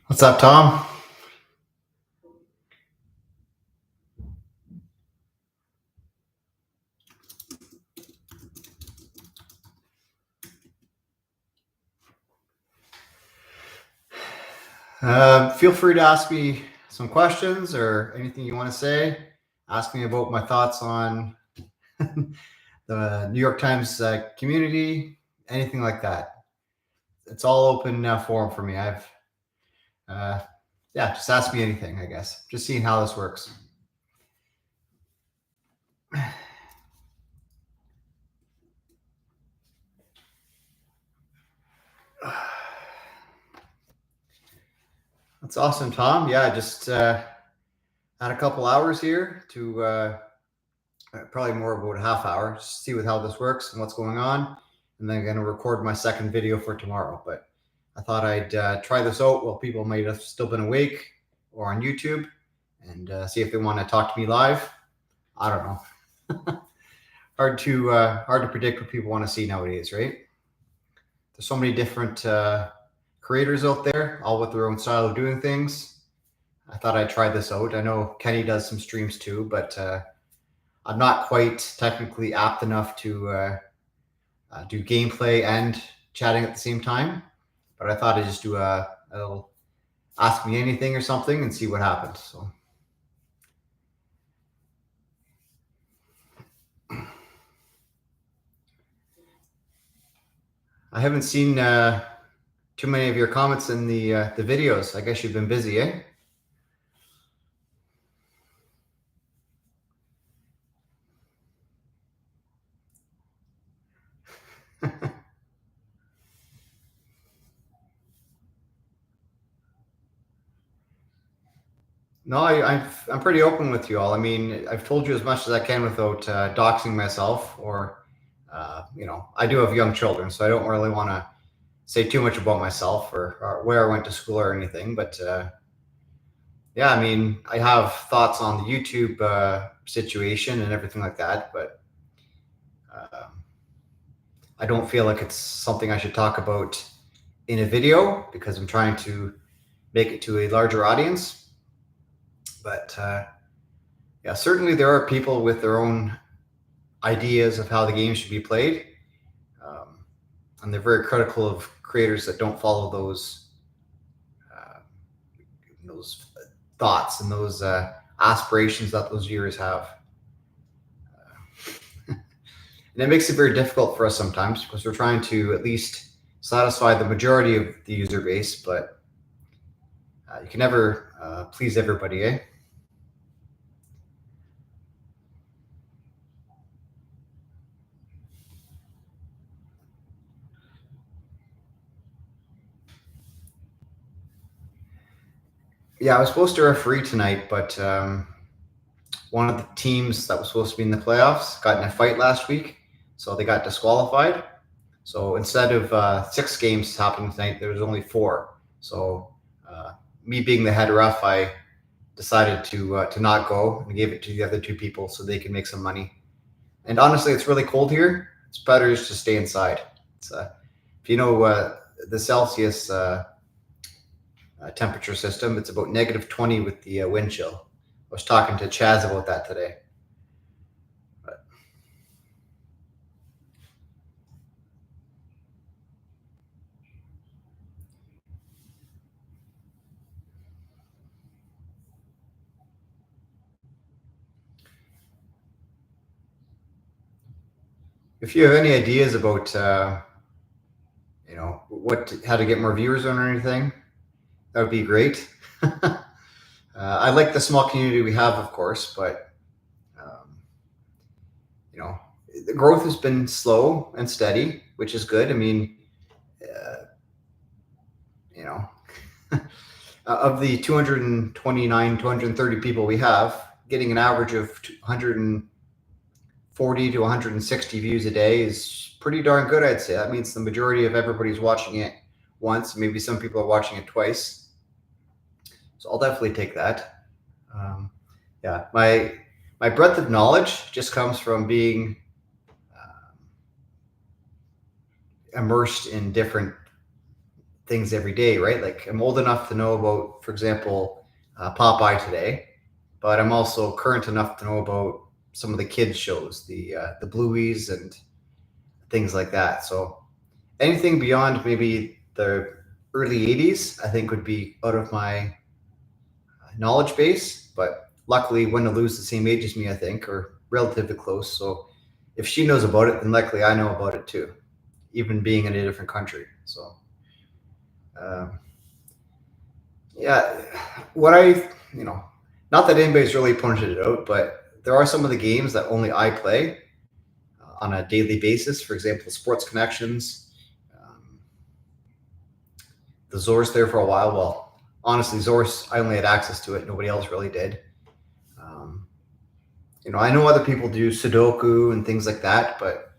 What's up, Tom? Feel free to ask me some questions or anything you want to say. Ask me about my thoughts on the New York Times community, anything like that. It's all open forum for me. Uh, yeah, just ask me anything, I guess. Just seeing how this works. That's awesome, Tom. Yeah, just had a couple hours here to probably more about a half hour, just see with how this works and what's going on. And then I'm going to record my second video for tomorrow. But I thought I'd try this out while people might have still been awake or on YouTube and see if they want to talk to me live. I don't know. hard to predict what people want to see nowadays, right? There's so many different creators out there, all with their own style of doing things. I thought I'd try this out. I know Kenny does some streams too, but I'm not quite technically apt enough to do gameplay and chatting at the same time. But I thought I'd just do a little ask me anything or something and see what happens. So I haven't seen too many of your comments in the videos. I guess you've been busy, eh? No, I'm pretty open with you all. I mean, I've told you as much as I can without doxing myself, or I do have young children, so I don't really want to say too much about myself or where I went to school or anything. But yeah, I mean, I have thoughts on the YouTube situation and everything like that, but I don't feel like it's something I should talk about in a video because I'm trying to make it to a larger audience. But yeah, certainly there are people with their own ideas of how the game should be played. And they're very critical of creators that don't follow those thoughts and those aspirations that those viewers have. And it makes it very difficult for us sometimes because we're trying to at least satisfy the majority of the user base, but you can never please everybody, eh? Yeah, I was supposed to referee tonight, but one of the teams that was supposed to be in the playoffs got in a fight last week, so they got disqualified. So instead of 6 games happening tonight, there was only 4. So me being the head ref, I decided to not go and gave it to the other 2 people so they can make some money. And honestly, it's really cold here. It's better just to stay inside. It's if you know the Celsius temperature system, it's about -20 with the wind chill. I was talking to Chaz about that today. But if you have any ideas about how to get more viewers on or anything, that would be great. I like the small community we have, of course, but um, you know, the growth has been slow and steady, which is good. I mean, uh, you know, of the 229, 230 people we have, getting an average of 140 to 160 views a day is pretty darn good, I'd say. That means the majority of everybody's watching it once. Maybe some people are watching it twice. So I'll definitely take that. Yeah, my breadth of knowledge just comes from being immersed in different things every day, right? Like I'm old enough to know about, for example, Popeye today, but I'm also current enough to know about some of the kids shows, the Blueies and things like that. So anything beyond maybe the early 80s, I think would be out of my knowledge base. But luckily, Win to Lose the same age as me, I think, or relatively close. So if she knows about it, then likely I know about it too, even being in a different country. So um, yeah, what not that anybody's really pointed it out, but there are some of the games that only I play on a daily basis. For example, Sports Connections. Um, the Zor's there for a while. Well, honestly, Zor's, I only had access to it. Nobody else really did. Um, I know other people do Sudoku and things like that, but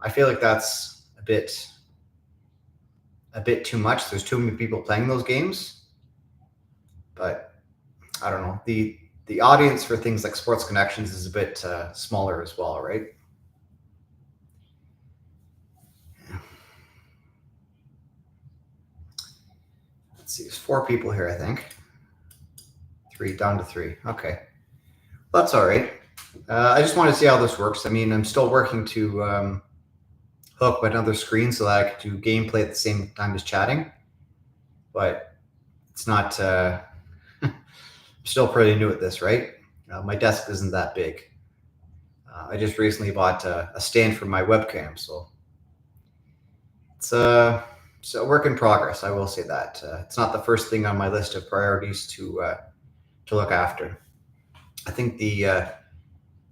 I feel like that's a bit too much. There's too many people playing those games. But I don't know. The audience for things like Sports Connections is a bit smaller as well, right? Let's see. There's 4 people here, I think. 3 down to 3. Okay, that's all right. I just want to see how this works. I mean, I'm still working to hook another screen so that I can do gameplay at the same time as chatting, but it's not. I'm still pretty new at this, right? My desk isn't that big. I just recently bought a stand for my webcam, so it's a work in progress. I will say that it's not the first thing on my list of priorities to look after. I think the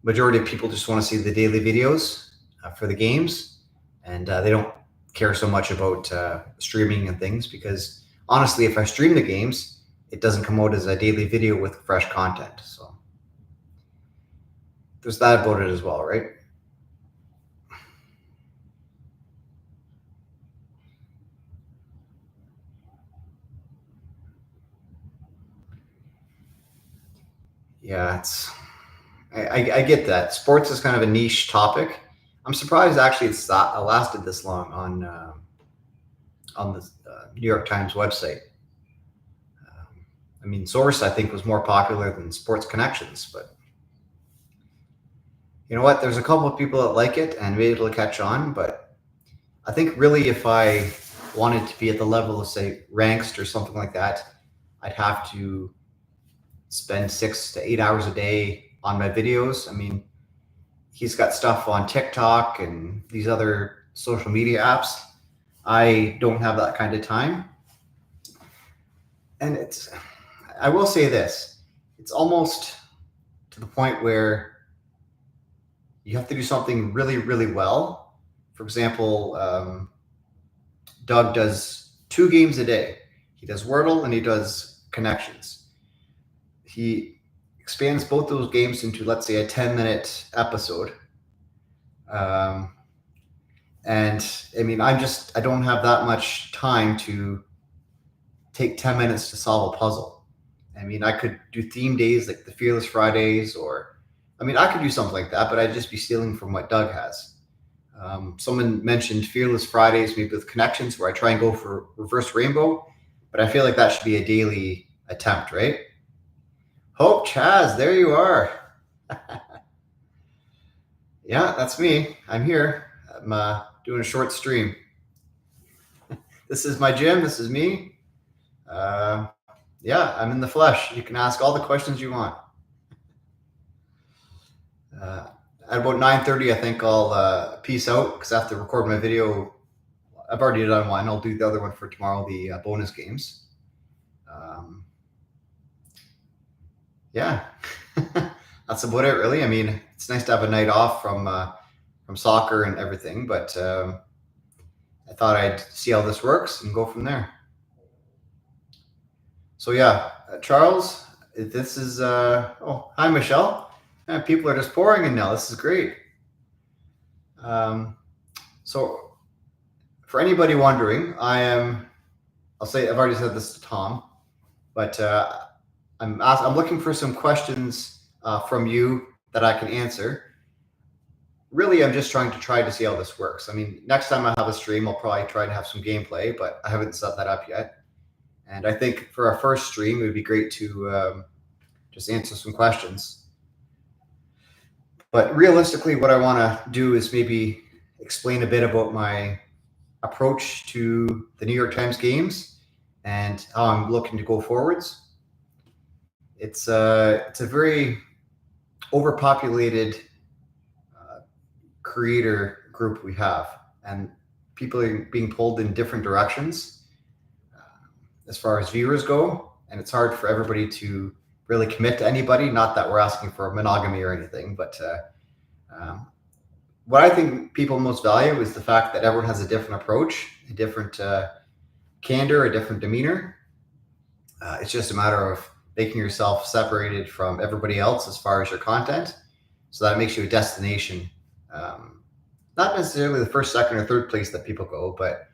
majority of people just want to see the daily videos for the games, and they don't care so much about streaming and things because honestly, if I stream the games, it doesn't come out as a daily video with fresh content. So there's that about it as well, right? Yeah, I get that. Sports is kind of a niche topic. I'm surprised actually it's lasted this long on the New York Times website. I mean, Source I think was more popular than Sports Connections, but you know what? There's a couple of people that like it and maybe it'll catch on. But I think really, if I wanted to be at the level of say Ranked or something like that, I'd have to spend 6 to 8 hours a day on my videos. I mean, he's got stuff on TikTok and these other social media apps. I don't have that kind of time. And I will say this, it's almost to the point where you have to do something really, really well. For example, Doug does 2 games a day. He does Wordle and he does Connections. He expands both those games into, let's say, a 10-minute episode. And I mean, I don't have that much time to take 10 minutes to solve a puzzle. I mean, I could do theme days like the Fearless Fridays, or I mean, I could do something like that, but I'd just be stealing from what Doug has. Someone mentioned Fearless Fridays, maybe with Connections, where I try and go for reverse rainbow, but I feel like that should be a daily attempt, right? Hope Chaz, there you are. Yeah, that's me. I'm here. I'm doing a short stream. This is my gym. This is me. Yeah, I'm in the flesh. You can ask all the questions you want. At about 9:30, I think I'll peace out because I have to record my video. I've already done one. I'll do the other one for tomorrow, the bonus games. Yeah, that's about it, really. I mean, it's nice to have a night off from soccer and everything, but I thought I'd see how this works and go from there. So yeah, Charles, this is oh, hi Michelle. People are just pouring in now. This is great. So for anybody wondering, I'll say I've already said this to Tom, but I'm looking for some questions from you that I can answer. really, I'm just trying to see how this works. I mean, next time I have a stream, I'll probably try to have some gameplay, but I haven't set that up yet. And I think for our first stream, it would be great to just answer some questions. But realistically, what I want to do is maybe explain a bit about my approach to the New York Times games and how I'm looking to go forwards. It's a very overpopulated creator group we have, and people are being pulled in different directions as far as viewers go, and it's hard for everybody to really commit to anybody. Not that we're asking for monogamy or anything, but what I think people most value is the fact that everyone has a different approach, a different candor, a different demeanor. It's just a matter of making yourself separated from everybody else as far as your content, so that it makes you a destination. Not necessarily the first, second, or third place that people go, but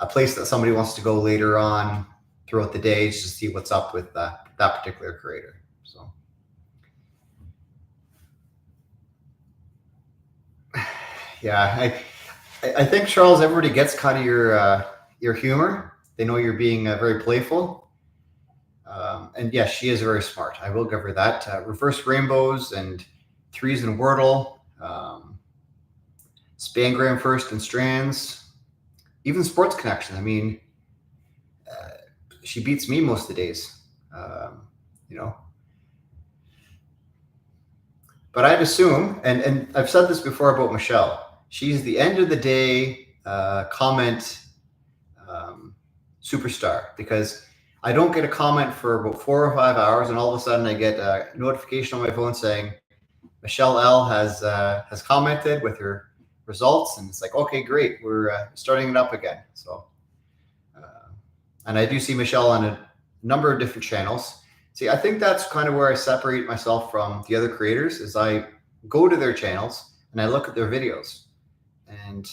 a place that somebody wants to go later on throughout the day just to see what's up with that particular creator. So, yeah, I think, Charles, everybody gets kind of your humor. They know you're being very playful. And yes, she is very smart. I will give her that. Reverse rainbows and threes and Wordle, Spangram first and strands, even sports connection. I mean, she beats me most of the days, you know. But I'd assume, and I've said this before about Michelle, she's the end of the day comment superstar, because I don't get a comment for about 4 or 5 hours, and all of a sudden I get a notification on my phone saying Michelle L has commented with her results, and it's like, okay, great, we're starting it up again. So, and I do see Michelle on a number of different channels. See, I think that's kind of where I separate myself from the other creators, is I go to their channels and I look at their videos. And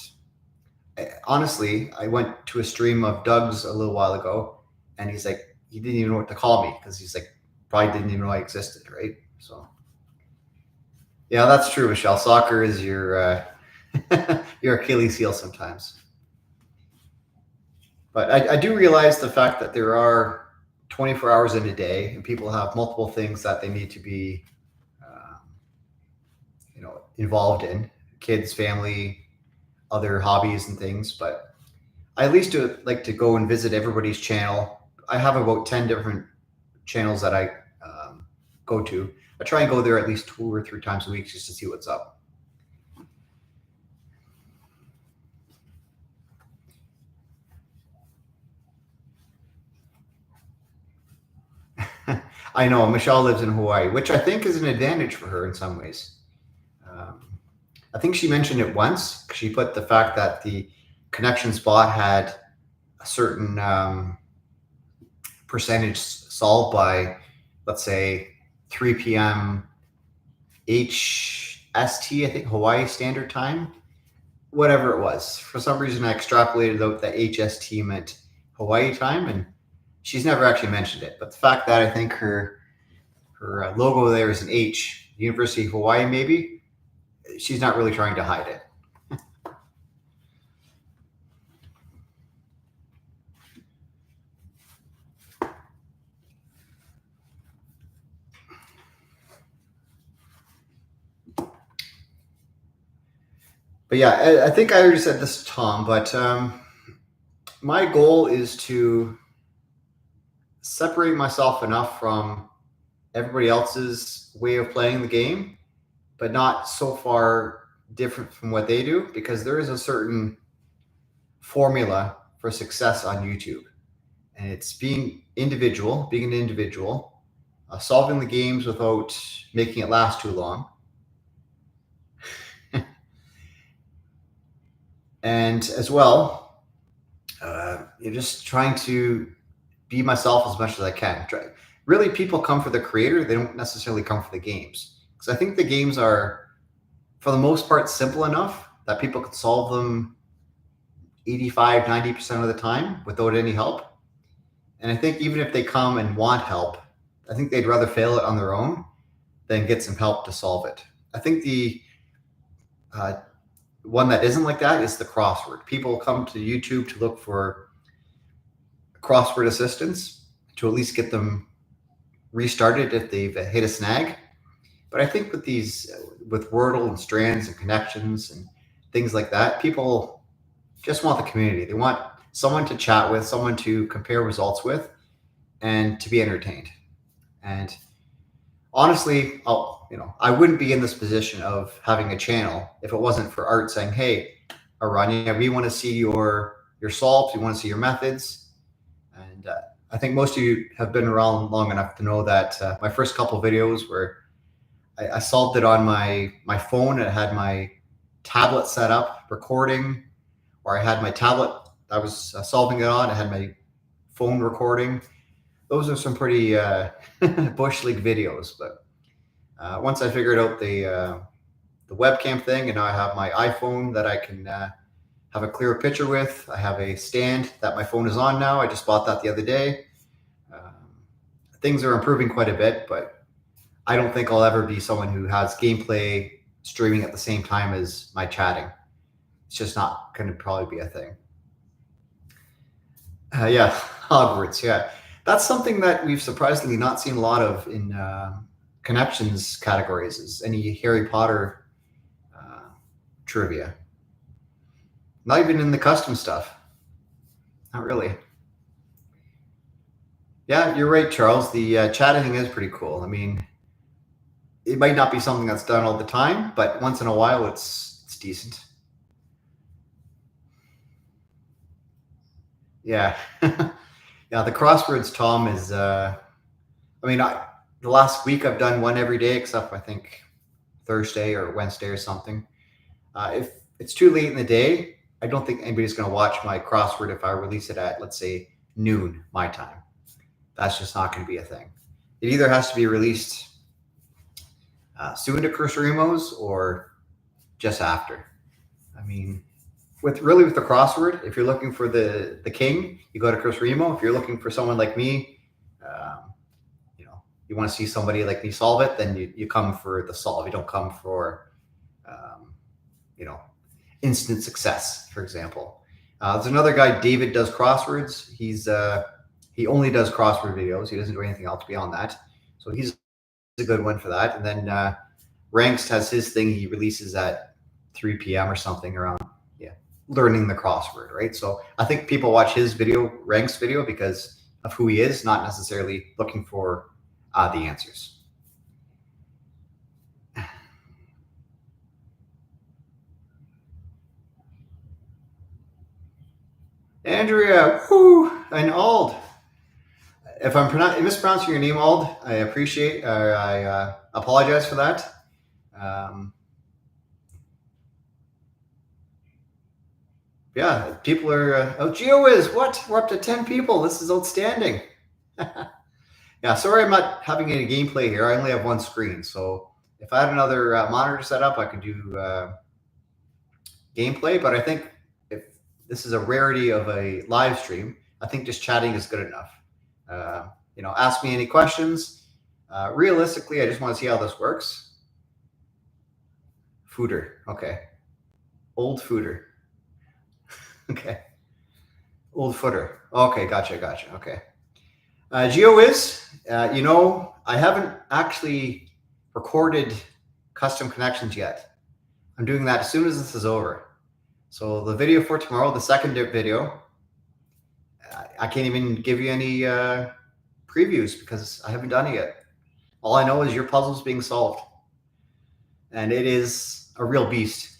honestly, I went to a stream of Doug's a little while ago, and he's like, he didn't even know what to call me, because he's like, probably didn't even know I existed, right? So, yeah, that's true, Michelle. Soccer is your your Achilles heel sometimes. But I do realize the fact that there are 24 hours in a day, and people have multiple things that they need to be, involved in: kids, family, other hobbies, and things. But I at least like to go and visit everybody's channel. I have about 10 different channels that I go to. I try and go there at least 2 or 3 times a week just to see what's up. I know Michelle lives in Hawaii, which I think is an advantage for her in some ways. I think she mentioned it once. She put the fact that the connection spot had a certain percentage solved by, let's say, 3 p.m. HST, I think Hawaii Standard Time, whatever it was. For some reason, I extrapolated out that HST meant Hawaii time, and she's never actually mentioned it. But the fact that I think her logo there is an H, University of Hawaii, maybe, she's not really trying to hide it. But yeah, I think I already said this to Tom, but my goal is to separate myself enough from everybody else's way of playing the game, but not so far different from what they do, because there is a certain formula for success on YouTube, and it's being an individual, solving the games without making it last too long, and as well, you're just trying to be myself as much as I can. Really, people come for the creator; they don't necessarily come for the games, because I think the games are, for the most part, simple enough that people could solve them 85, 90% of the time without any help. And I think even if they come and want help, I think they'd rather fail it on their own than get some help to solve it. I think the One that isn't like that is the crossword. People come to YouTube to look for crossword assistance to at least get them restarted if they've hit a snag. But I think with these, with Wordle and strands and connections and things like that, people just want the community. They want someone to chat with, someone to compare results with, and to be entertained. And honestly, I wouldn't be in this position of having a channel if it wasn't for Art saying, "Hey, Oranje, we want to see your solves. We want to see your methods." And I think most of you have been around long enough to know that my first couple videos were I solved it on my phone. I had my tablet set up recording, or I had my tablet I was solving it on. I had my phone recording. Those are some pretty bush league videos. But once I figured out the webcam thing, and now I have my iPhone that I can have a clearer picture with. I have a stand that my phone is on now. I just bought that the other day. Things are improving quite a bit, but I don't think I'll ever be someone who has gameplay streaming at the same time as my chatting. It's just not going to probably be a thing. Yeah, Hogwarts. Yeah, that's something that we've surprisingly not seen a lot of in connections categories. Is any Harry Potter trivia? Not even in the custom stuff. Not really. Yeah, you're right, Charles. The chatting is pretty cool. I mean, it might not be something that's done all the time, but once in a while, it's decent. Yeah, yeah. The crosswords, Tom, is. I mean, the last week I've done one every day, except I think Thursday or Wednesday or something. If it's too late in the day, I don't think anybody's going to watch my crossword if I release it at, let's say, noon my time. That's just not going to be a thing. It either has to be released soon to Cursorimo's or just after. I mean, with the crossword, if you're looking for the king, you go to Cursorimo. If you're looking for someone like me, you want to see somebody like me solve it, then you come for the solve. You don't come for instant success, for example. There's another guy, David does crosswords. He only does crossword videos. He doesn't do anything else beyond that. So he's a good one for that. And then Ranks has his thing he releases at 3 p.m. or something around, learning the crossword, right? So I think people watch his video, Ranks video, because of who he is, not necessarily looking for the answers. Andrea, whoo, and Ald. If I'm mispronouncing your name, Ald, I appreciate, I apologize for that. Yeah, people are, GeoWiz, what? We're up to 10 people. This is outstanding. Yeah, sorry I'm not having any gameplay here. I only have one screen. So if I had another monitor set up, I could do gameplay. But I think if this is a rarity of a live stream, I think just chatting is good enough. Ask me any questions. Realistically, I just want to see how this works. Fooder. Okay. Old fooder. Okay. Old footer. Okay. Gotcha. Okay. GeoWiz, I haven't actually recorded custom connections yet. I'm doing that as soon as this is over. So the video for tomorrow, the second video, I can't even give you any previews because I haven't done it yet. All I know is your puzzle's being solved. And it is a real beast.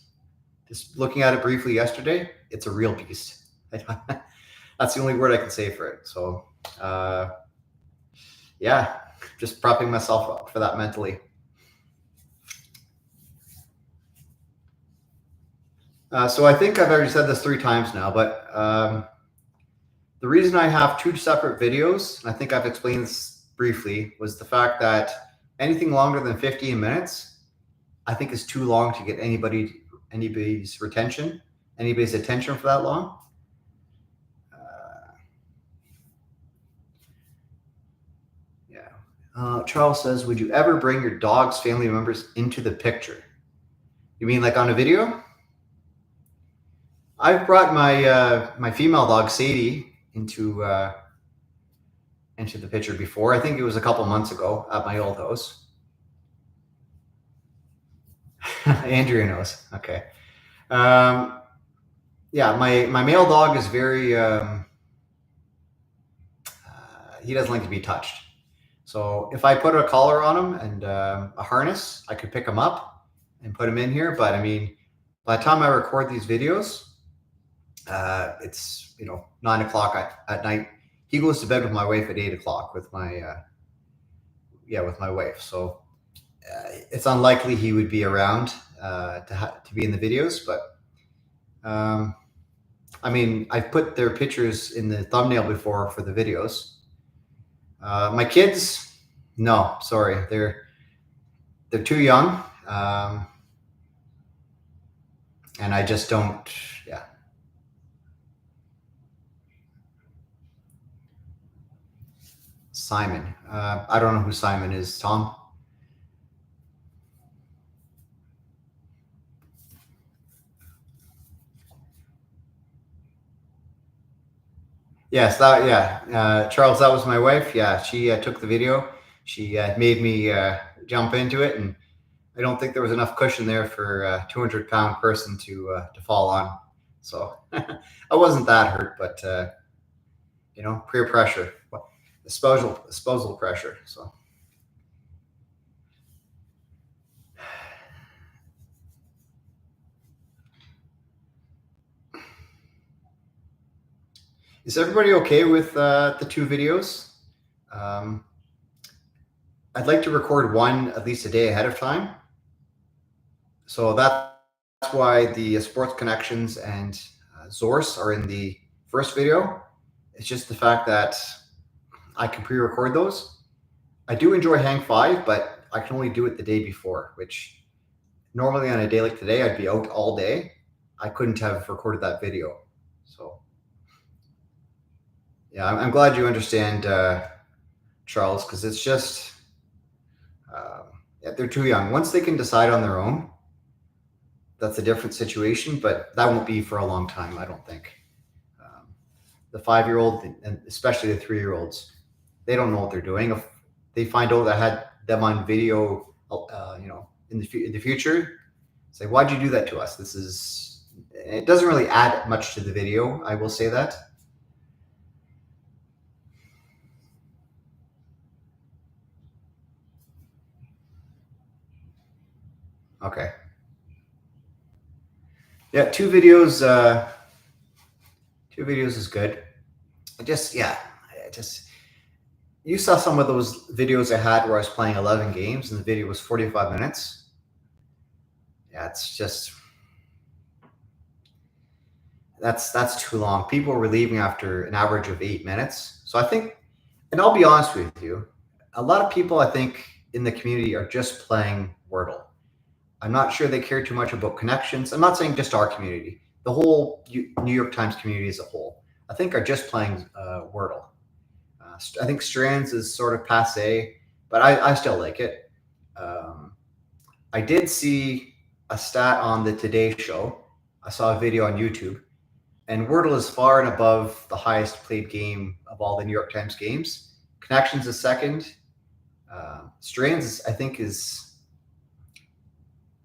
Just looking at it briefly yesterday, it's a real beast. That's the only word I can say for it. So, just propping myself up for that mentally. So I think I've already said this 3 times now, but the reason I have 2 separate videos, and I think I've explained this briefly, was the fact that anything longer than 15 minutes, I think is too long to get anybody's attention for that long. Charles says, would you ever bring your dog's family members into the picture? You mean like on a video? I've brought my female dog Sadie into the picture before. I think it was a couple months ago at my old house. Andrea knows. Okay. Um, yeah, my male dog is very he doesn't like to be touched. So if I put a collar on him and a harness, I could pick him up and put him in here. But I mean, by the time I record these videos, it's 9 o'clock at night. He goes to bed with my wife at 8 o'clock with my wife. So it's unlikely he would be around to be in the videos. But I mean, I've put their pictures in the thumbnail before for the videos. My kids, no, sorry, they're too young, and I just don't. Yeah. Simon. I don't know who Simon is. Tom. Yes, Charles, that was my wife. Yeah, she took the video. She made me jump into it, and I don't think there was enough cushion there for a 200-pound person to fall on. So I wasn't that hurt, but peer pressure, disposal pressure. So is everybody okay with the two videos? I'd like to record one at least a day ahead of time. So that's why the sports connections and Zorse are in the first video. It's just the fact that I can pre-record those. I do enjoy Hang 5, but I can only do it the day before, which normally on a day like today, I'd be out all day. I couldn't have recorded that video. So yeah, I'm glad you understand, Charles, because it's just, they're too young. Once they can decide on their own, that's a different situation, but that won't be for a long time, I don't think. The 5-year-old and especially the 3-year-olds, they don't know what they're doing. If they find out I had them on video, in the future, say, why'd you do that to us? It doesn't really add much to the video. I will say that. Okay. Yeah, two videos is good. You saw some of those videos I had where I was playing 11 games and the video was 45 minutes. Yeah, it's just, that's too long. People were leaving after an average of 8 minutes. So I think, and I'll be honest with you, a lot of people I think in the community are just playing Wordle. I'm not sure they care too much about connections. I'm not saying just our community, the whole New York Times community as a whole, I think are just playing Wordle. I think Strands is sort of passe, but I still like it. I did see a stat on the Today Show. I saw a video on YouTube, and Wordle is far and above the highest played game of all the New York Times games. Connections is second. Strands, I think,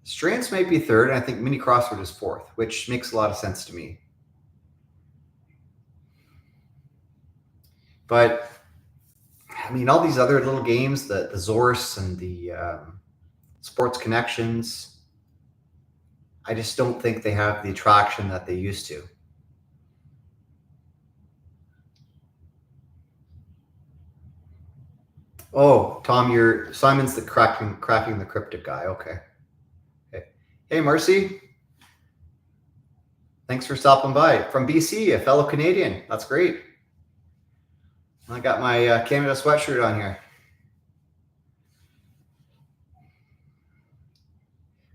Strands might be third, and I think Mini Crossword is fourth, which makes a lot of sense to me. But I mean, all these other little games, the Zorse and the sports connections, I just don't think they have the attraction that they used to. Oh, Tom, Simon's the cracking the cryptic guy. Okay. Hey, Marcy. Thanks for stopping by. From BC, a fellow Canadian. That's great. I got my Canada sweatshirt on here.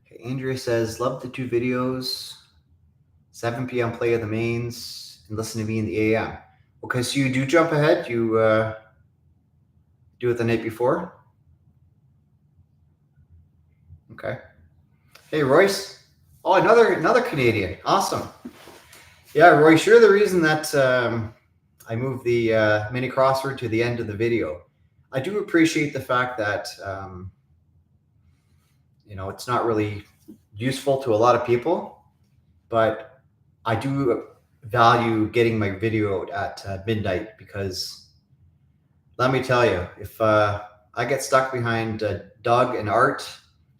Okay, Andrea says, love the two videos. 7 p.m. play of the mains and listen to me in the AM. Okay, so you do jump ahead. You do it the night before. Okay. Hey, Royce. Oh, another Canadian. Awesome. Yeah, Roy, sure. The reason that I moved the mini crossword to the end of the video, I do appreciate the fact that it's not really useful to a lot of people, but I do value getting my video out at midnight because let me tell you, if I get stuck behind Doug and Art,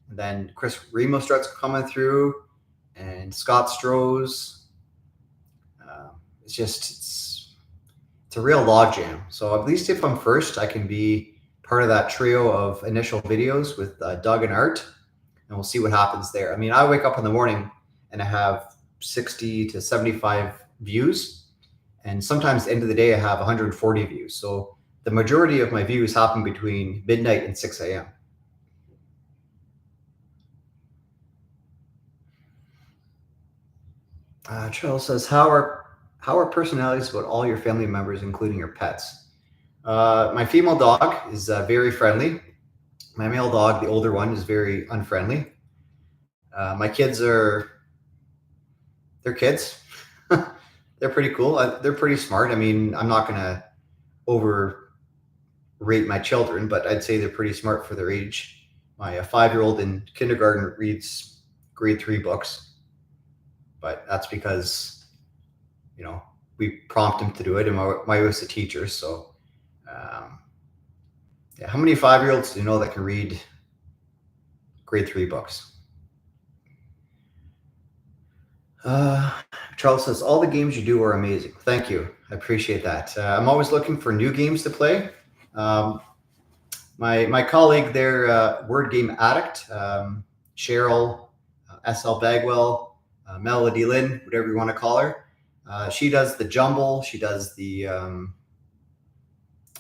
and then Chris Remo starts coming through, and Scott Stroh's, uh, it's a real logjam. So at least if I'm first, I can be part of that trio of initial videos with Doug and Art, and we'll see what happens there. I mean, I wake up in the morning and I have 60 to 75 views, and sometimes at the end of the day, I have 140 views. So the majority of my views happen between midnight and 6 a.m. Charles says, how are personalities about all your family members, including your pets? My female dog is very friendly. My male dog, the older one, is very unfriendly. My kids they're kids. They're pretty cool. They're pretty smart. I mean, I'm not gonna overrate my children, but I'd say they're pretty smart for their age. My 5-year-old in kindergarten reads grade 3 books, but that's because we prompt him to do it, and my wife's a teacher, so yeah. How many 5-year-olds do you know that can read grade 3 books? Charles says, all the games you do are amazing. Thank you. I appreciate that. I'm always looking for new games to play. My colleague there, Word Game Addict, Cheryl, SL Bagwell, Melody Lynn, whatever you want to call her. She does the Jumble. She does the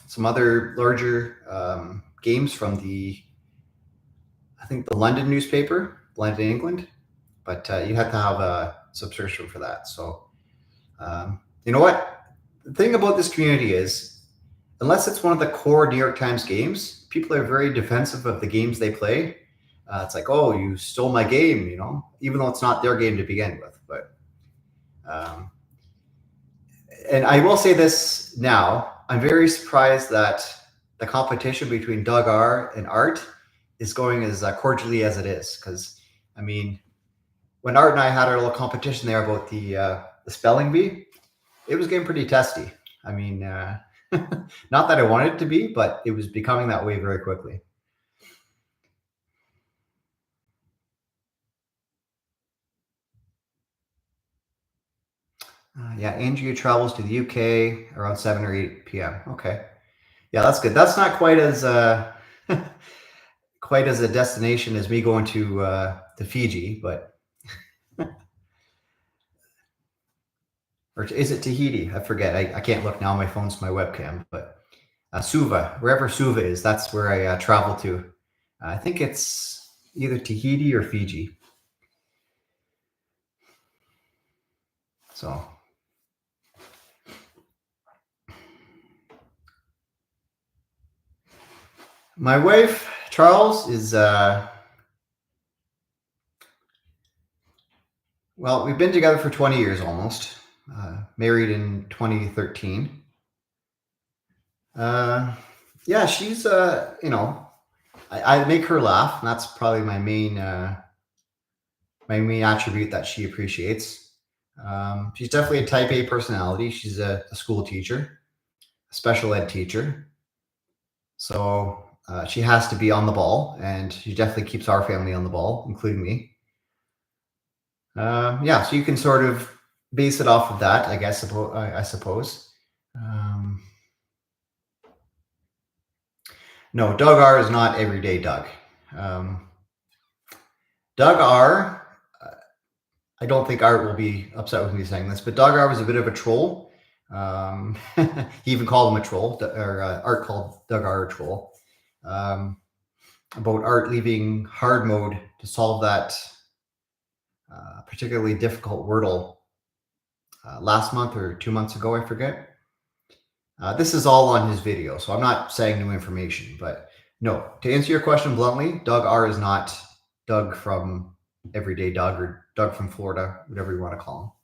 some other larger games from I think the London newspaper, London, England. But you have to have a subscription for that. So you know what? The thing about this community is, unless it's one of the core New York Times games, people are very defensive of the games they play. It's like, oh, you stole my game, even though it's not their game to begin with. But and I will say this now, I'm very surprised that the competition between Doug R and Art is going as cordially as it is. Because, I mean, when Art and I had our little competition there about the spelling bee, it was getting pretty testy. I mean, not that I wanted it to be, but it was becoming that way very quickly. Yeah, Andrea travels to the UK around 7 or 8 p.m. Okay. Yeah, that's good. That's not quite as quite as a destination as me going to Fiji, but or is it Tahiti? I forget. I can't look now. My phone's my webcam, but Suva, wherever Suva is, that's where I travel to. I think it's either Tahiti or Fiji. So my wife, Charles, is well, we've been together for 20 years almost. Married in 2013. Yeah, she's I make her laugh, and that's probably my main attribute that she appreciates. She's definitely a type A personality. She's a school teacher, a special ed teacher. So she has to be on the ball, and she definitely keeps our family on the ball, including me. Yeah, so you can sort of base it off of that, I guess. I suppose. No, Doug R is not everyday Doug. Doug R, I don't think Art will be upset with me saying this, but Doug R was a bit of a troll. He even called him a troll, or Art called Doug R a troll. About Art leaving hard mode to solve that particularly difficult Wordle last month or 2 months ago, I forget. This is all on his video, so I'm not saying new information, but no, to answer your question bluntly, Doug R is not Doug from everyday Doug or Doug from Florida, whatever you want to call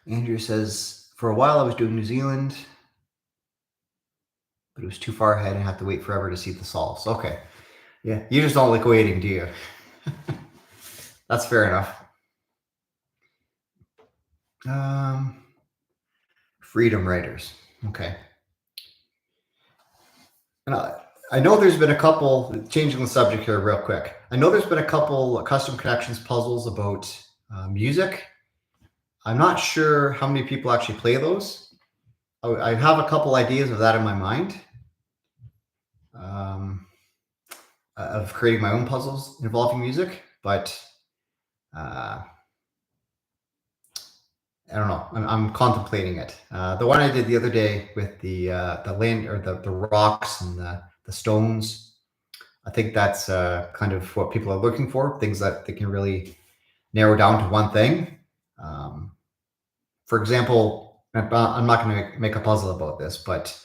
him. Andrew says, for a while I was doing New Zealand, but it was too far ahead and had to wait forever to see the solves. Okay. Yeah. You just don't like waiting, do you? That's fair enough. Freedom Writers. Okay. And I know there's been a couple, changing the subject here real quick. I know there's been a couple custom connections puzzles about music. I'm not sure how many people actually play those. I have a couple ideas of that in my mind, of creating my own puzzles involving music, but I don't know. I'm contemplating it. The one I did the other day with the land or the rocks and the stones, I think that's kind of what people are looking for, things that they can really narrow down to one thing. For example, I'm not going to make a puzzle about this, but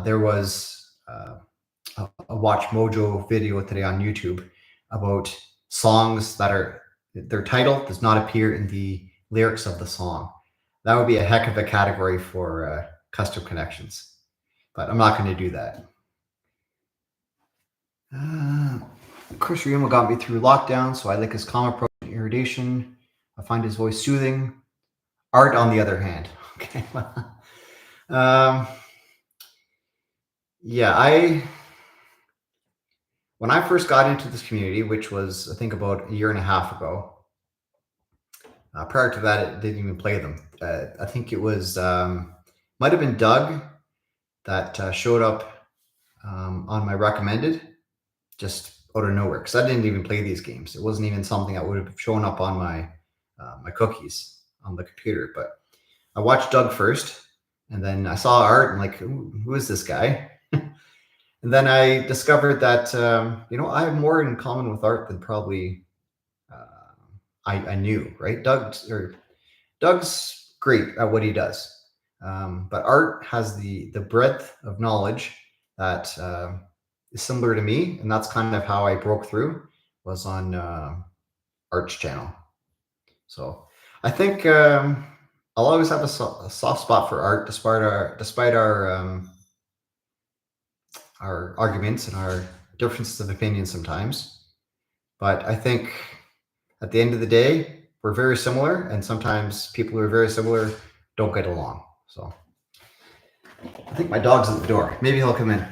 there was a Watch Mojo video today on YouTube about songs that are their title does not appear in the lyrics of the song. That would be a heck of a category for custom connections, but I'm not going to do that. Chris Riemo got me through lockdown, so I like his calm approach to irritation. I find his voice soothing. Art, on the other hand, okay. Yeah, when I first got into this community, which was I think about a year and a half ago. Prior to that, it didn't even play them. I think it was might have been Doug that showed up on my recommended, just out of nowhere, because I didn't even play these games. It wasn't even something that would have shown up on my my cookies on the computer. But I watched Doug first, and then I saw Art, and like, who is this guy? And then I discovered that I have more in common with Art than probably I knew. Right, Doug's great at what he does, but Art has the breadth of knowledge that is similar to me, and that's kind of how I broke through. Was on Art's channel, so I think I'll always have a soft spot for Art, despite our arguments and our differences of opinion sometimes. But I think at the end of the day, we're very similar, and sometimes people who are very similar don't get along. So I think my dog's at the door. Maybe he'll come in.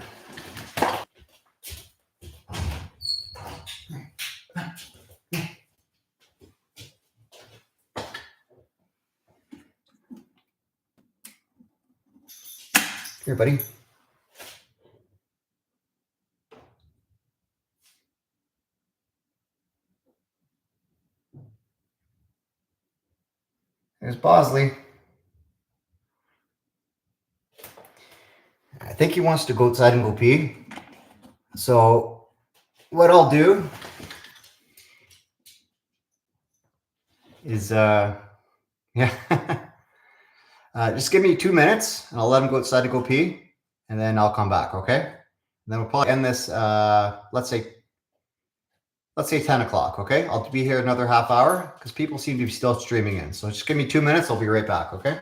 Here, buddy. There's Bosley. I think he wants to go outside and go pee. So what I'll do is, just give me 2 minutes, and I'll let him go outside to go pee, and then I'll come back. Okay. And then we'll probably end this. Let's say 10 o'clock. Okay. I'll be here another half hour because people seem to be still streaming in. So just give me 2 minutes. I'll be right back. Okay.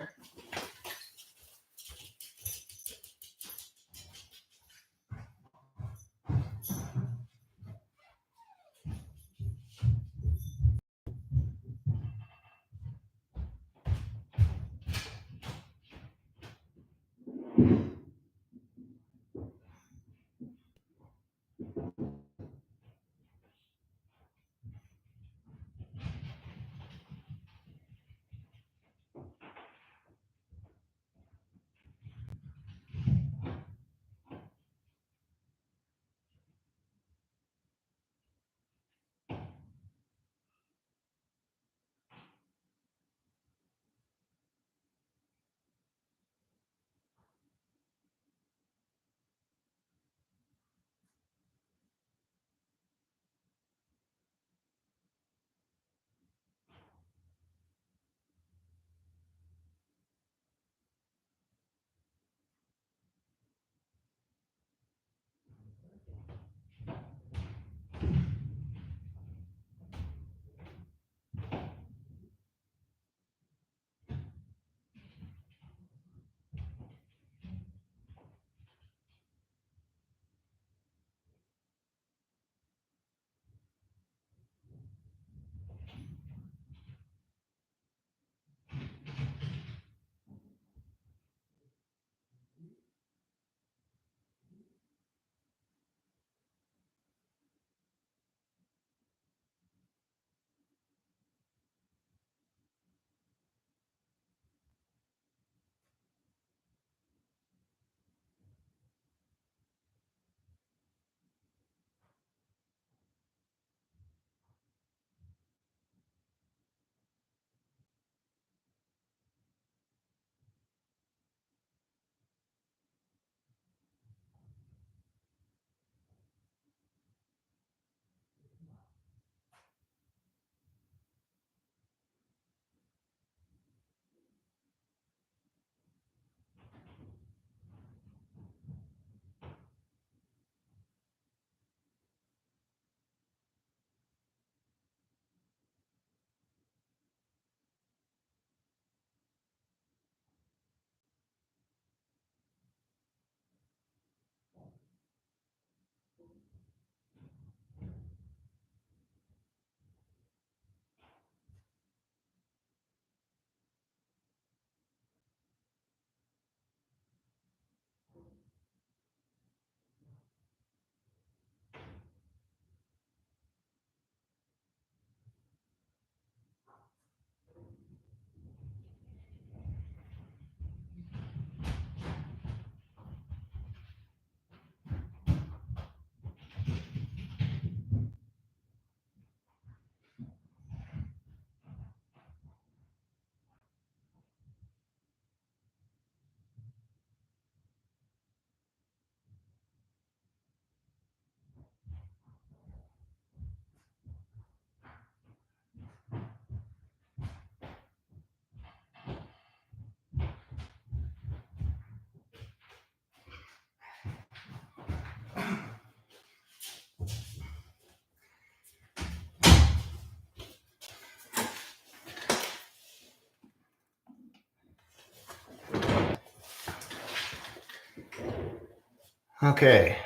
Okay.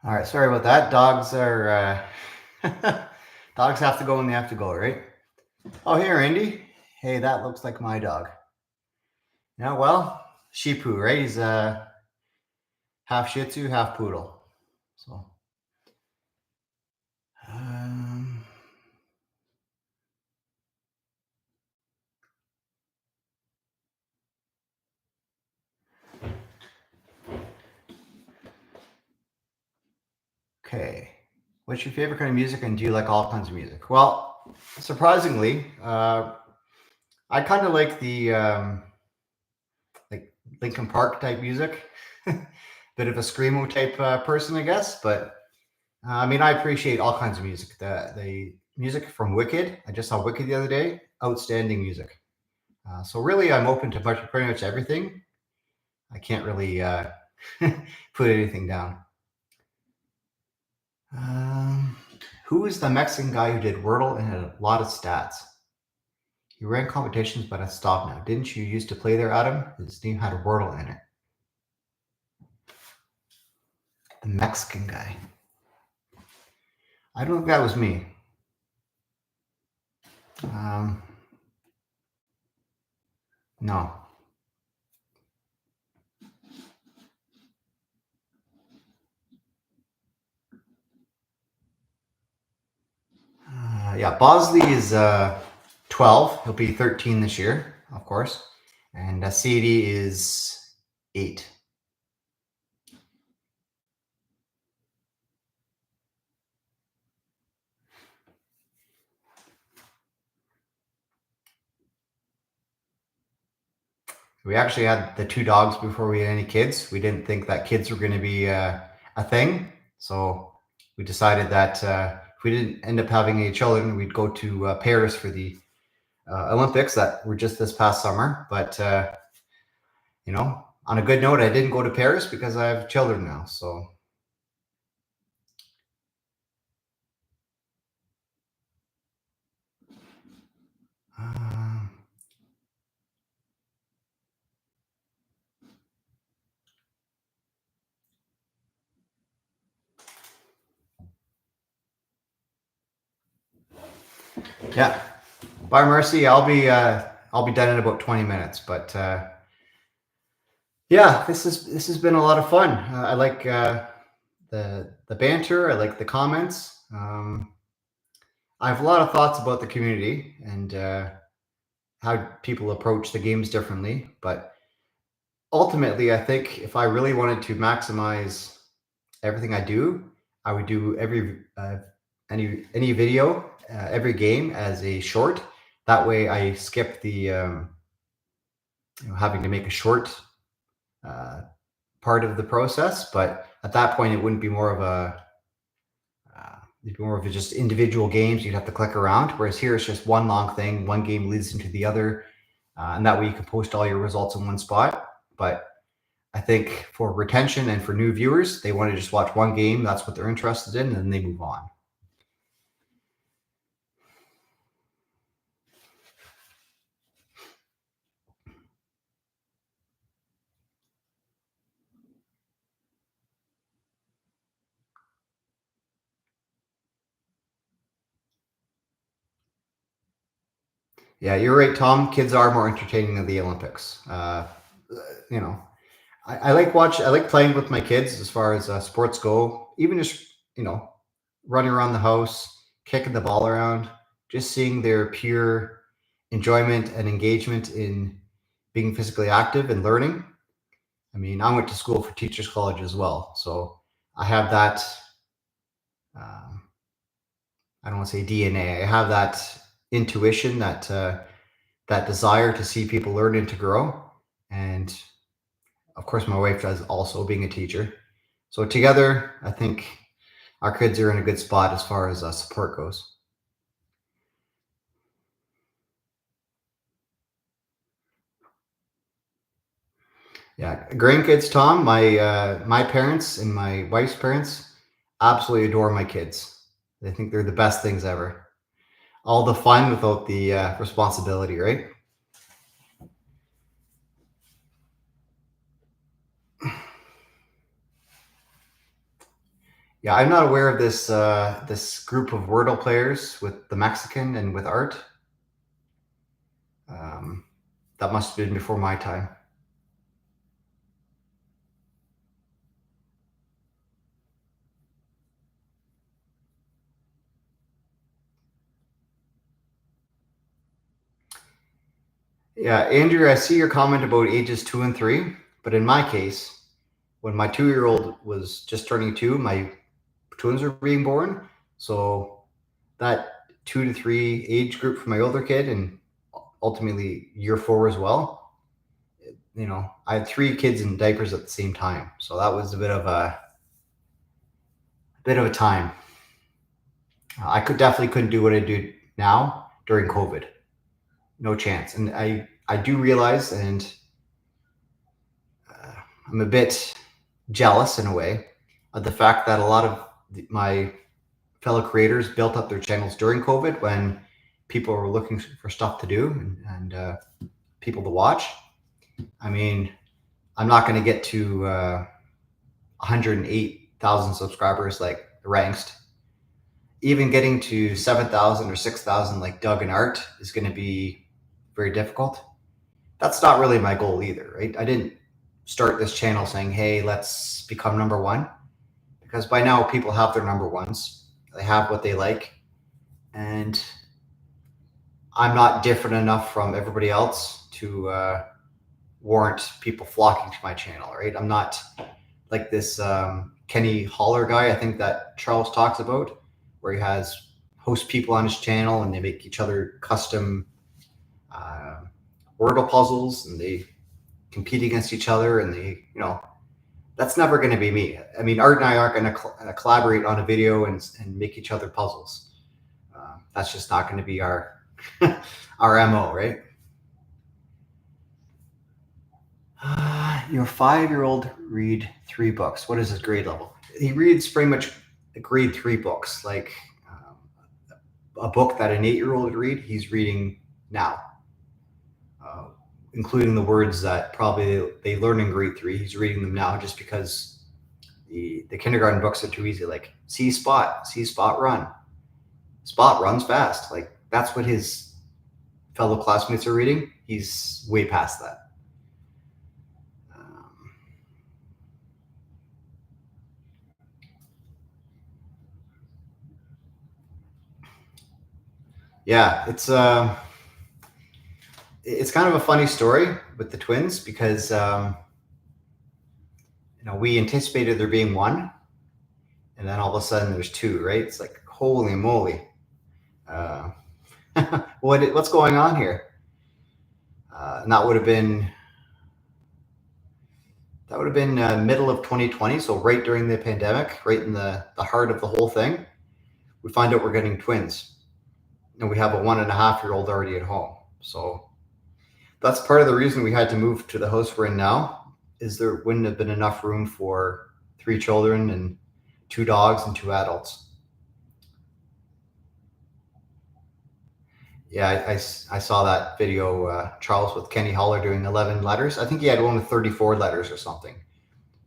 All right. Sorry about that. Dogs are dogs have to go when they have to go, right? Oh, here, Andy. Hey, that looks like my dog. Yeah, well, Shipu, right? He's half Shih Tzu, half poodle. So, um, okay. What's your favorite kind of music, and do you like all kinds of music? Well, surprisingly, I kind of like the like Linkin Park type music. Bit of a screamo type person, I guess. But I mean, I appreciate all kinds of music. The music from Wicked. I just saw Wicked the other day. Outstanding music. So really, I'm open to pretty much everything. I can't really put anything down. Um, who is the Mexican guy who did Wordle and had a lot of stats? He ran competitions, but has stopped now. Didn't you used to play there, Adam? His name had Wordle in it. The Mexican guy. I don't think that was me. Um, no. Yeah, Bosley is 12. He'll be 13 this year, of course. And CD is 8. We actually had the 2 dogs before we had any kids. We didn't think that kids were going to be a thing. So we decided that if we didn't end up having any children, we'd go to Paris for the Olympics that were just this past summer. But, on a good note, I didn't go to Paris because I have children now. So, uh, yeah. Bye, Mercy. I'll be done in about 20 minutes. But yeah, this has been a lot of fun. I like the banter. I like the comments. I have a lot of thoughts about the community and how people approach the games differently. But ultimately, I think if I really wanted to maximize everything I do, I would do any video, every game as a short. That way, I skip the having to make a short uh, part of the process. But at that point, it wouldn't be more of a it'd be more of a just individual games you'd have to click around. Whereas here, it's just one long thing. One game leads into the other, and that way you can post all your results in one spot. But I think for retention and for new viewers, they want to just watch one game. That's what they're interested in, and then they move on. Yeah, you're right, Tom. Kids are more entertaining than the Olympics. You know, I like playing with my kids as far as sports go. Even just running around the house, kicking the ball around, just seeing their pure enjoyment and engagement in being physically active and learning. I mean, I went to school for teachers college as well, so I have that. Um, I don't want to say DNA. I have that intuition, that desire to see people learn and to grow, and of course, my wife does also being a teacher. So together, I think our kids are in a good spot as far as support goes. Yeah, grandkids, Tom. My parents and my wife's parents absolutely adore my kids. They think they're the best things ever. all the fun without the responsibility, right? Yeah, I'm not aware of this group of Wordle players with the Mexican and with art. Um, that must have been before my time. Yeah, Andrew, I see your comment about ages 2 and 3, but in my case, when my 2-year-old was just turning 2, my twins were being born. So that 2 to 3 age group for my older kid, and ultimately year 4 as well. I had 3 kids in diapers at the same time, so that was a bit of a time. I definitely couldn't do what I do now during COVID. No chance. And I do realize, and I'm a bit jealous in a way of the fact that a lot of my fellow creators built up their channels during COVID when people were looking for stuff to do and people to watch. I mean, I'm not going to get to 108,000 subscribers like Ranked. Even getting to 7,000 or 6,000 like Doug and Art is going to be very difficult. That's not really my goal either, right? I didn't start this channel saying, hey, let's become number one, because by now people have their number ones. They have what they like. And I'm not different enough from everybody else to warrant people flocking to my channel, right? I'm not like this Kenny Holler guy, I think that Charles talks about, where he has host people on his channel and they make each other custom Wordle puzzles and they compete against each other and that's never going to be me. I mean, Art and I aren't going to collaborate on a video and make each other puzzles. That's just not going to be our our MO, right? Your 5-year-old read 3 books. What is his grade level? He reads pretty much grade 3 books, like a book that an 8-year-old would read. He's reading now, including the words that probably they learn in grade 3. He's reading them now just because the kindergarten books are too easy. Like see Spot run. Spot runs fast. Like that's what his fellow classmates are reading. He's way past that. Yeah, it's kind of a funny story with the twins because we anticipated there being one, and then all of a sudden there's 2, right? It's like holy moly, what's going on here? And that would have been middle of 2020, so right during the pandemic, right in the heart of the whole thing. We find out we're getting twins, and we have a 1.5-year-old already at home. So that's part of the reason we had to move to the house we're in now, is there wouldn't have been enough room for 3 children and 2 dogs and 2 adults. Yeah, I saw that video, Charles, with Kenny Holler doing 11 letters. I think he had one with 34 letters or something.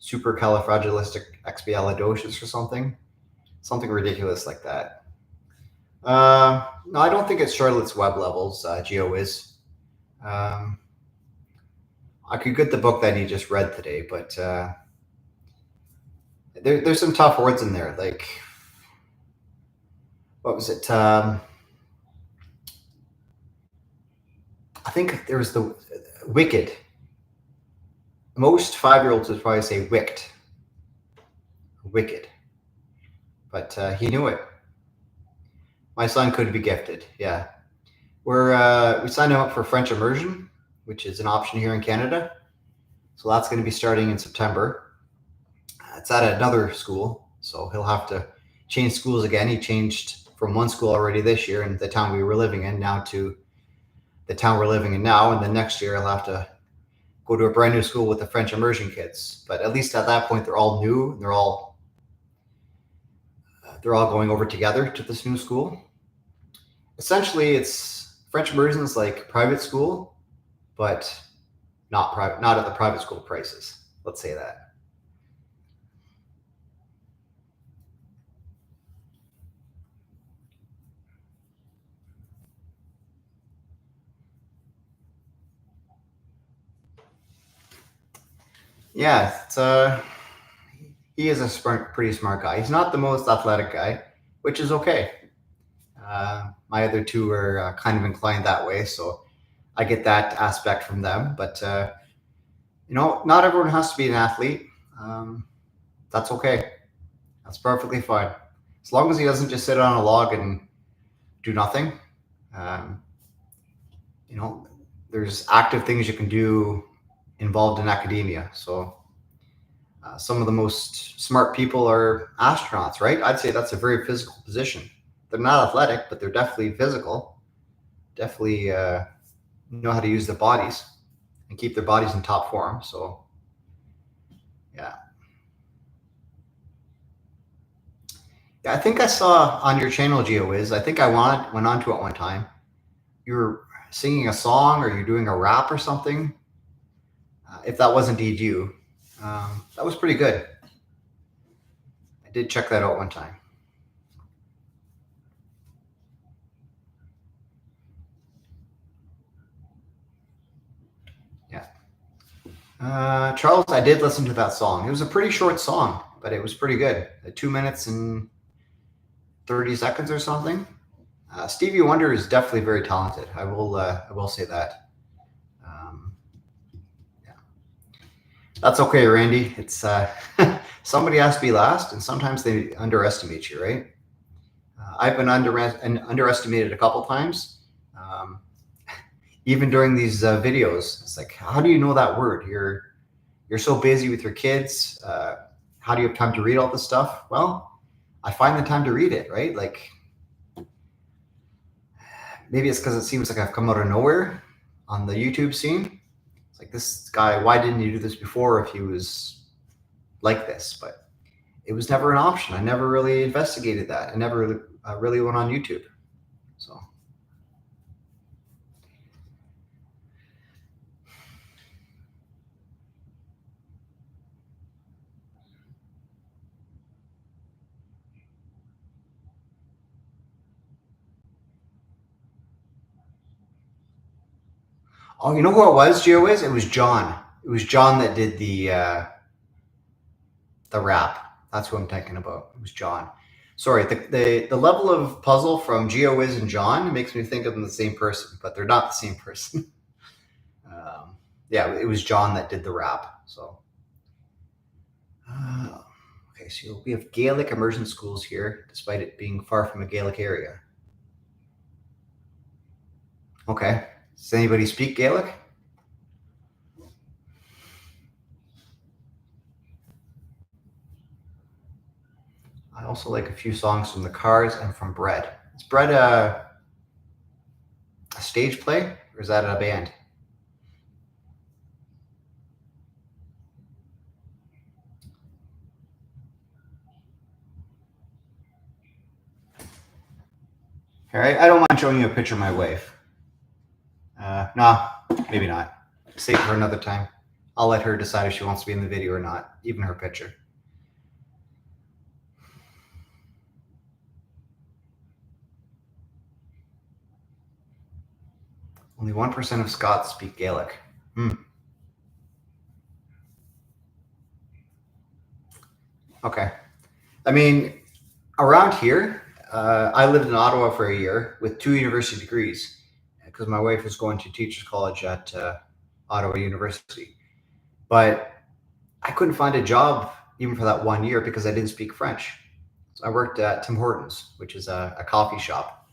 Supercalifragilisticexpialidocious or something ridiculous like that. No, I don't think it's Charlotte's Web levels, GeoWiz. I could get the book that he just read today, but there's some tough words in there. Like, what was it? I think there was the wicked. Most 5-year-olds would probably say wicked, but he knew it. My son could be gifted. Yeah, we signed him up for French immersion, which is an option here in Canada. So that's going to be starting in September. It's at another school, so he'll have to change schools again. He changed from one school already this year in the town we were living in now to the town we're living in now, and then next year he'll have to go to a brand new school with the French immersion kids. But at least at that point, they're all new and they're all going over together to this new school. Essentially, it's French immersion is like private school, but not private, not at the private school prices. Let's say that. Yeah, he is a pretty smart guy. He's not the most athletic guy, which is okay. My other two are kind of inclined that way, so I get that aspect from them. But not everyone has to be an athlete. Um, that's okay. That's perfectly fine, as long as he doesn't just sit on a log and do nothing. Um, you know, there's active things you can do involved in academia. So some of the most smart people are astronauts, right? I'd say that's a very physical position. They're not athletic, but they're definitely physical. Definitely know how to use their bodies and keep their bodies in top form. So, yeah. Yeah, I think I saw on your channel, GeoWiz. I think went on to it one time. You were singing a song, or you're doing a rap or something. If that was indeed you, that was pretty good. I did check that out one time. Yeah. Charles, I did listen to that song. It was a pretty short song, but it was pretty good. 2 minutes and 30 seconds or something. Stevie Wonder is definitely very talented. I will say that. Um, yeah. That's okay, Randy. It's somebody has to be last, and sometimes they underestimate you, right? I've been underestimated a couple times. Um, Even during these videos, it's like, how do you know that word? You're so busy with your kids. How do you have time to read all this stuff? Well, I find the time to read it, right? Like, maybe it's because it seems like I've come out of nowhere on the YouTube scene. It's like, this guy, why didn't you do this before if he was like this? But it was never an option. I never really investigated that. I never really went on YouTube. So, oh, you know who it was, Gio? Is it was John. It was John that did the rap. That's who I'm thinking about. It was John. Sorry, the level of puzzle from Geo Wiz and John makes me think of them the same person, but they're not the same person. Yeah, it was John that did the rap. So, okay, so we have Gaelic immersion schools here, despite it being far from a Gaelic area. Okay, does anybody speak Gaelic? I also like a few songs from the Cars and from Bread. Is Bread a stage play, or is that a band? All right, I don't mind showing you a picture of my wife. No, maybe not. Save it for another time. I'll let her decide if she wants to be in the video or not, even her picture. Only 1% of Scots speak Gaelic. Okay. I mean, around here, I lived in Ottawa for a year with 2 university degrees because my wife was going to teachers college at Ottawa University. But I couldn't find a job even for that 1 year because I didn't speak French. So I worked at Tim Hortons, which is a coffee shop,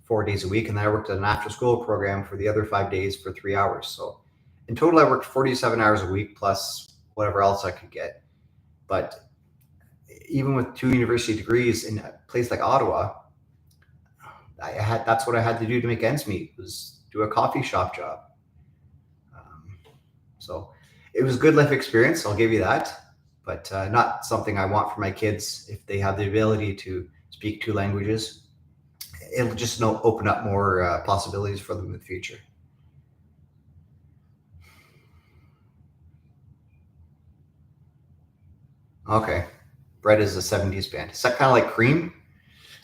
4 days a week. And then I worked at an after school program for the other 5 days for 3 hours. So in total, I worked 47 hours a week plus whatever else I could get. But even with 2 university degrees in a place like Ottawa, that's what I had to do to make ends meet, was do a coffee shop job. So it was a good life experience. I'll give you that, but not something I want for my kids if they have the ability to speak 2 languages. it'll just open up more possibilities for them in the future. Okay. Bread is a 70s band. Is that kind of like Cream?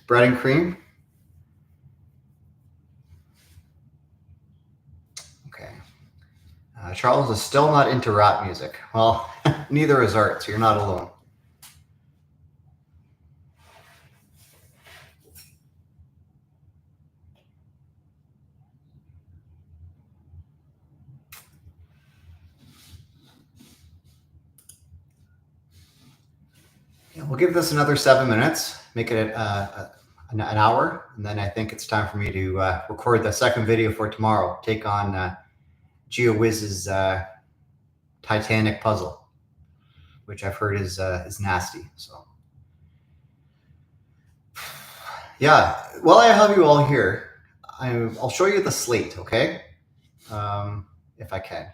Bread and Cream? Okay. Charles is still not into rap music. Well, neither is Art, so you're not alone. Yeah, we'll give this another 7 minutes, make it an hour, and then I think it's time for me to record the second video for tomorrow. Take on GeoWiz's Titanic puzzle, which I've heard is nasty. So, yeah. While I have you all here, I'll show you the slate, okay? If I can.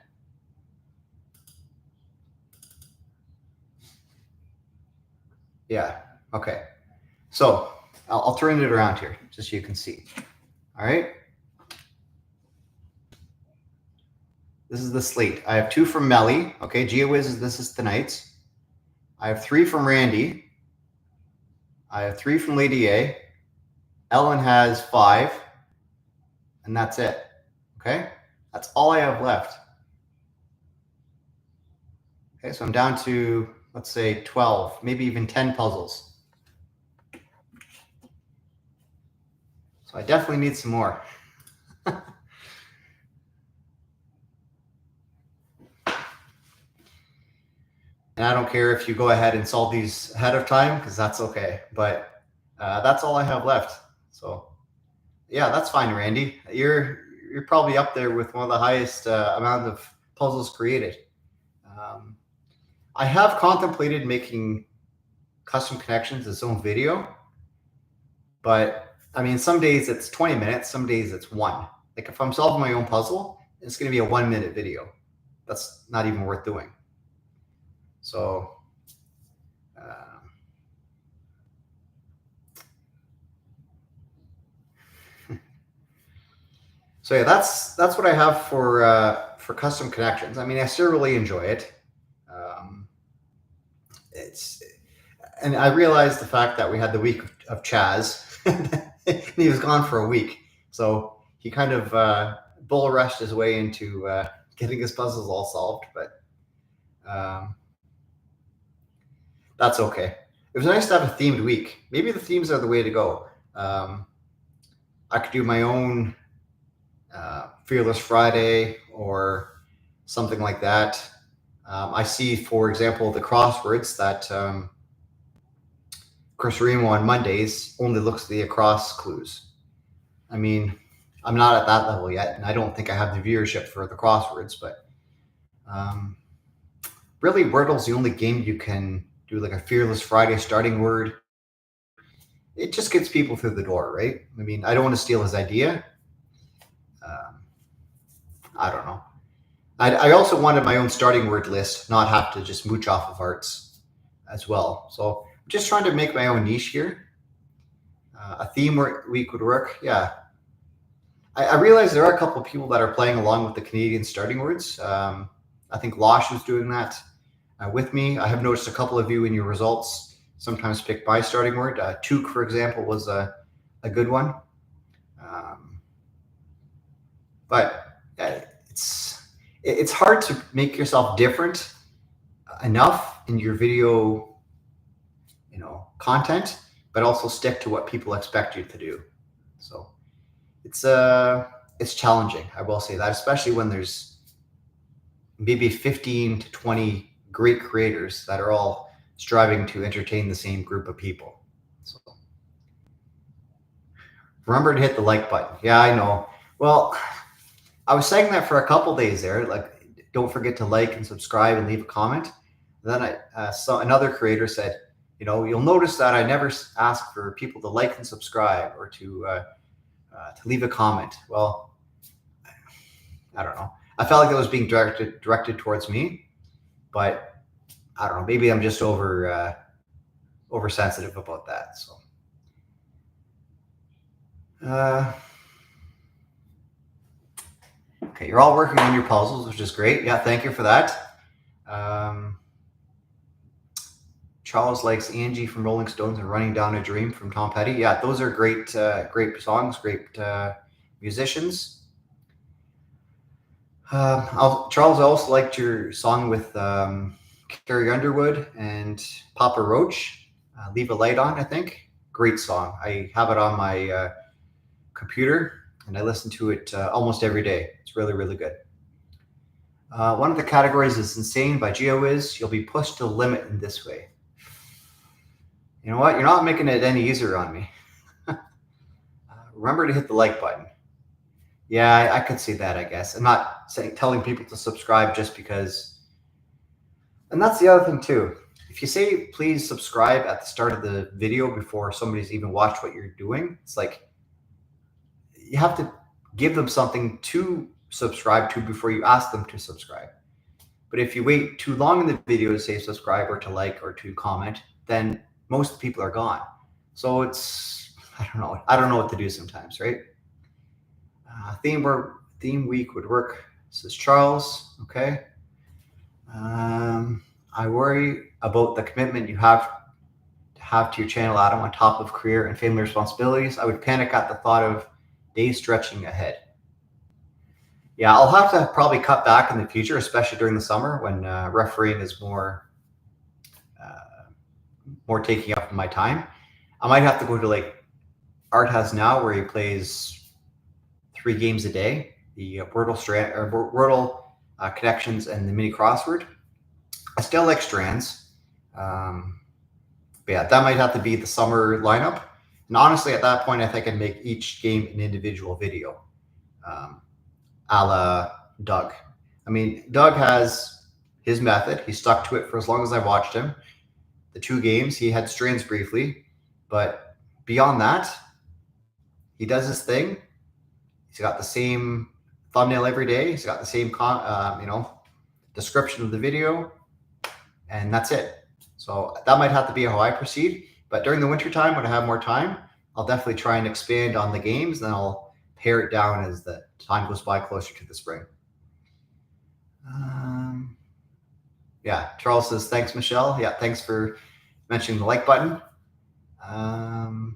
Yeah. Okay. So I'll turn it around here just so you can see. All right. This is the slate. I have 2 from Melly. Okay. GeoWiz, this is tonight's. I have 3 from Randy. I have 3 from Lady A. Ellen has 5. And that's it. Okay. That's all I have left. Okay. So I'm down to, let's say, 12, maybe even 10 puzzles. So I definitely need some more. And I don't care if you go ahead and solve these ahead of time, because that's okay. But that's all I have left. So yeah, that's fine, Randy. You're probably up there with one of the highest amount of puzzles created. I have contemplated making custom connections its own video, but I mean, some days it's 20 minutes, some days it's 1. Like if I'm solving my own puzzle, it's going to be a 1-minute video. That's not even worth doing. So, so yeah, that's what I have for custom connections. I mean, I still really enjoy it. And I realized the fact that we had the week of Chaz, and he was gone for a week, so he kind of bull rushed his way into getting his puzzles all solved. But that's okay. It was nice to have a themed week. Maybe the themes are the way to go. I could do my own Fearless Friday or something like that. I see, for example, the crosswords that Chris Remo on Mondays only looks at the across clues. I mean, I'm not at that level yet, and I don't think I have the viewership for the crosswords, but really, Wordle's the only game you can do like a Fearless Friday starting word. It just gets people through the door, right? I mean, I don't want to steal his idea. I don't know. I also wanted my own starting word list, not have to just mooch off of Arts as well. So I'm just trying to make my own niche here. A theme week would work. Yeah. I realize there are a couple of people that are playing along with the Canadian starting words. I think Losh was doing that with me. I have noticed a couple of you in your results sometimes pick my starting word. Took, for example, was a good one. But it's hard to make yourself different enough in your video, content, but also stick to what people expect you to do. So it's challenging. I will say that, especially when there's maybe 15 to 20 great creators that are all striving to entertain the same group of people. So remember to hit the like button. Yeah, I know. Well, I was saying that for a couple days there, like, don't forget to like and subscribe and leave a comment. And then I saw another creator said, you'll notice that I never ask for people to like and subscribe or to leave a comment. Well, I don't know. I felt like it was being directed towards me, but I don't know. Maybe I'm just oversensitive about that. So Okay, you're all working on your puzzles, which is great. Yeah, thank you for that. Charles likes Angie from Rolling Stones and Running Down a Dream from Tom Petty. Yeah, those are great, great songs, great musicians. Charles, I also liked your song with Carrie Underwood and Papa Roach, Leave a Light On, I think. Great song. I have it on my computer and I listen to it almost every day. It's really, really good. One of the categories is Insane by GeoWiz. You'll be pushed to the limit in this way. You know what? You're not making it any easier on me. Remember to hit the like button. Yeah, I could see that, I guess. I'm not telling people to subscribe just because. And that's the other thing too. If you say please subscribe at the start of the video before somebody's even watched what you're doing, it's like you have to give them something to subscribe to before you ask them to subscribe. But if you wait too long in the video to say subscribe or to like or to comment, then most people are gone. So it's, I don't know what to do sometimes, right? Theme week would work, says Charles. Okay. I worry about the commitment you have to your channel, Adam, on top of career and family responsibilities. I would panic at the thought of days stretching ahead. Yeah, I'll have to probably cut back in the future, especially during the summer when refereeing is more taking up my time. I might have to go to like Art has now, where he plays 3 games a day, the Wordle connections and the mini crossword. I still like Strands. But yeah, that might have to be the summer lineup. And honestly, at that point, I think I'd make each game an individual video, a la Doug. I mean, Doug has his method. He stuck to it for as long as I watched him. The 2 games, he had Strands briefly, but beyond that, he does his thing. He's got the same thumbnail every day. He's got the same, description of the video, and that's it. So that might have to be how I proceed. But during the wintertime, when I have more time, I'll definitely try and expand on the games. Then I'll pare it down as the time goes by closer to the spring. Yeah, Charles says, thanks, Michelle. Yeah, thanks for mentioning the like button.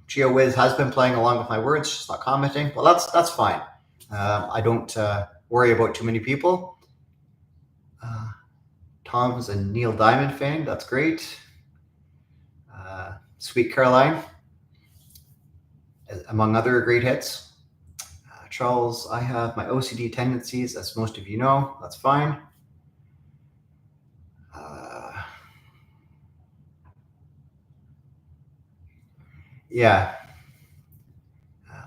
GeoWiz has been playing along with my words, just not commenting. Well, that's fine. I don't worry about too many people. Tom's a Neil Diamond fan. That's great. Sweet Caroline, among other great hits. Charles, I have my OCD tendencies, as most of you know. That's fine. Yeah.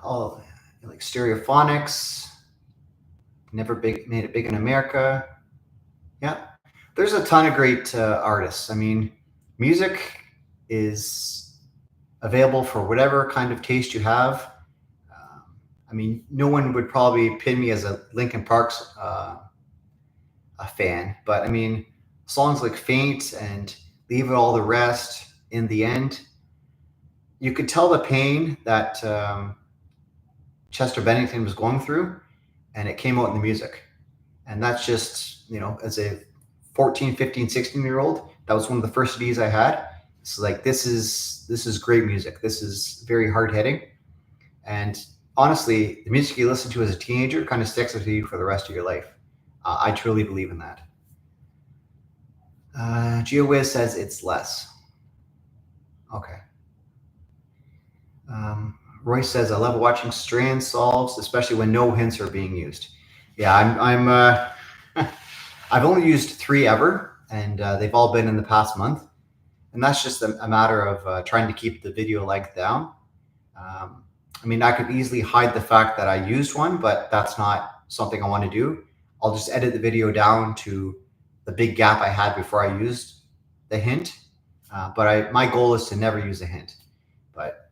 All like Stereophonics. Never made it big in America. Yeah. There's a ton of great artists. I mean, music is available for whatever kind of taste you have. I mean, no one would probably pin me as a Linkin Park's a fan, but I mean, songs like Faint and Leave It All the Rest, In the End, you could tell the pain that Chester Bennington was going through, and it came out in the music. And that's just, as a 14, 15, 16-year-old, that was one of the first CDs I had. It's like, this is great music. This is very hard-hitting. And honestly, the music you listen to as a teenager kind of sticks with you for the rest of your life. I truly believe in that. GeoWiz says it's less. Okay. Royce says, I love watching strand solves, especially when no hints are being used. Yeah, I've only used 3 ever, and they've all been in the past month. And that's just a matter of trying to keep the video length down. I mean, I could easily hide the fact that I used one, but that's not something I want to do. I'll just edit the video down to the big gap I had before I used the hint. But my goal is to never use a hint. But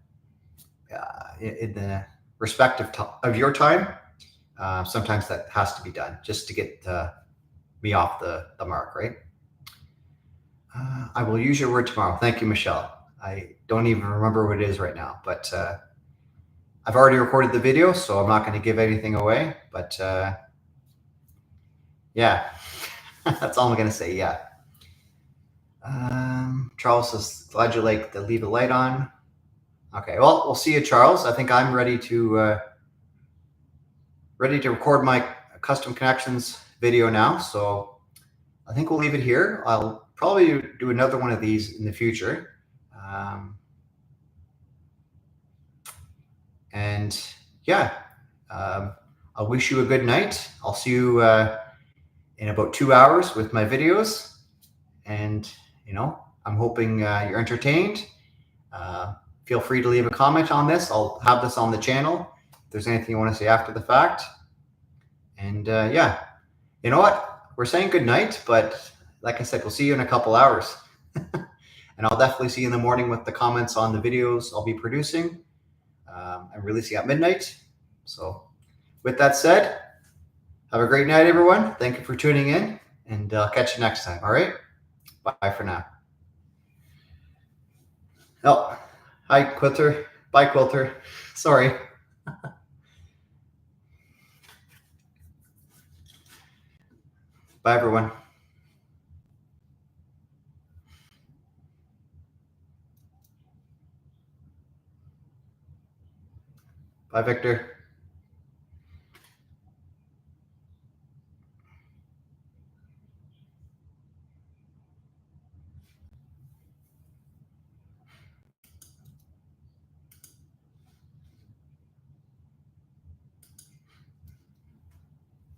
in the respect of your time, sometimes that has to be done just to get me off the mark, right? I will use your word tomorrow. Thank you, Michelle. I don't even remember what it is right now, but I've already recorded the video, so I'm not going to give anything away. But yeah, that's all I'm going to say. Yeah. Charles says, glad you like to leave the light on. Okay, well, we'll see you, Charles. I think I'm ready to record my custom connections video now. So I think we'll leave it here. I'll probably do another one of these in the future. And yeah, I wish you a good night. I'll see you in about 2 hours with my videos. And, I'm hoping you're entertained. Feel free to leave a comment on this. I'll have this on the channel if there's anything you want to say after the fact. And yeah, you know what? We're saying good night, but like I said, we'll see you in a couple hours. And I'll definitely see you in the morning with the comments on the videos I'll be producing and releasing at midnight. So with that said, have a great night, everyone. Thank you for tuning in, and I'll catch you next time. All right? Bye for now. Oh, hi, Quilter. Bye, Quilter. Sorry. Bye, everyone. Bye, Victor.